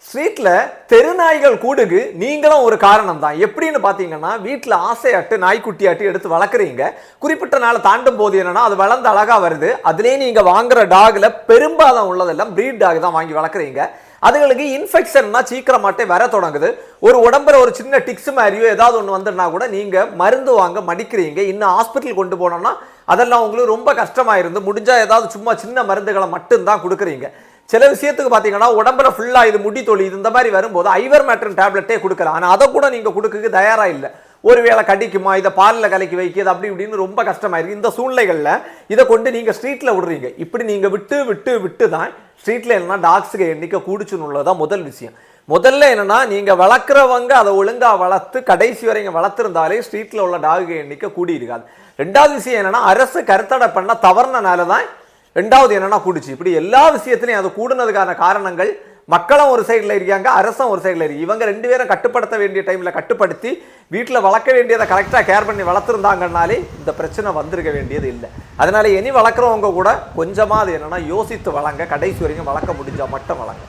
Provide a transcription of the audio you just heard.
ஸ்ட்ரீட்ல தெருநாய்கள் கூடுகு நீங்களும் ஒரு காரணம் தான். எப்படின்னு பாத்தீங்கன்னா, வீட்டுல ஆசையாட்டு நாய்க்குட்டியாட்டு எடுத்து வளர்க்குறீங்க. குறிப்பிட்ட நாள் தாண்டும் போது என்னன்னா அது வளர்ந்து அழகா வருது. அதுலயே நீங்க வாங்குற டாக்ல பெரும்பாலும் உள்ளதெல்லாம் பிரீட் டாக் தான் வாங்கி வளர்க்குறீங்க. அதுங்களுக்கு இன்ஃபெக்ஷன்னா சீக்கிரமாட்டே வர தொடங்குது. ஒரு உடம்புல ஒரு சின்ன டிக்ஸ் மாதிரியோ ஏதாவது ஒன்று வந்துன்னா கூட நீங்க மருந்து வாங்க மடிக்கிறீங்க. இன்னும் ஹாஸ்பிட்டல் கொண்டு போனோம்னா அதெல்லாம் உங்களுக்கு ரொம்ப கஷ்டமாயிருந்து. முடிஞ்சா ஏதாவது சும்மா சின்ன மருந்துகளை மட்டும்தான் கொடுக்குறீங்க. சில விஷயத்துக்கு பார்த்தீங்கன்னா உடம்புல ஃபுல்லா இது முடி தொழி இந்த மாதிரி வரும்போது ஐவர் மேட்ரன் டேப்லெட்டே கொடுக்கலாம். ஆனால் அதை கூட நீங்க கொடுக்க தயாரா இல்லை. ஒருவேளை கடிக்குமா, இதை பாலில் கலக்கி வைக்கிறது அப்படி இப்படின்னு ரொம்ப கஷ்டமாயிருக்கு. இந்த சூழ்நிலைகளில் இதை கொண்டு நீங்க ஸ்ட்ரீட்ல விடுறீங்க. இப்படி நீங்க விட்டு தான் ஸ்ட்ரீட்ல என்னன்னா டாக்ஸுக்கு எண்ணிக்கை கூடுச்சுன்னு உள்ளதான் முதல் விஷயம். முதல்ல என்னன்னா நீங்க வளர்க்குறவங்க அதை ஒழுங்கா வளர்த்து கடைசி வரைக்கும் வளர்த்துருந்தாலே ஸ்ட்ரீட்ல உள்ள டாக் எண்ணிக்கை கூடி இருக்காது. ரெண்டாவது விஷயம் என்னன்னா அரசு கருத்தடை பண்ண தவறுனால தான் ரெண்டாவது என்னன்னா கூடுச்சு. இப்படி எல்லா விஷயத்திலையும் அது கூடுனதுக்கான காரணங்கள் மக்களும் ஒரு சைடில் இருக்காங்க, அரசும் ஒரு சைடில் இருக்கு. இவங்க ரெண்டு பேரும் கட்டுப்படுத்த வேண்டிய டைமில் கட்டுப்படுத்தி வீட்டில் வளர்க்க வேண்டியதை கரெக்டாக கேர் பண்ணி வளர்த்துருந்தாங்கன்னாலே இந்த பிரச்சனை வந்திருக்க வேண்டியது இல்லை. அதனால இனி வளர்க்குறவங்க கூட கொஞ்சமாக அது என்னன்னா யோசித்து வளங்க, கடைசி வரைக்கும் வளர்க்க முடிஞ்சால் மட்டும் வளங்க.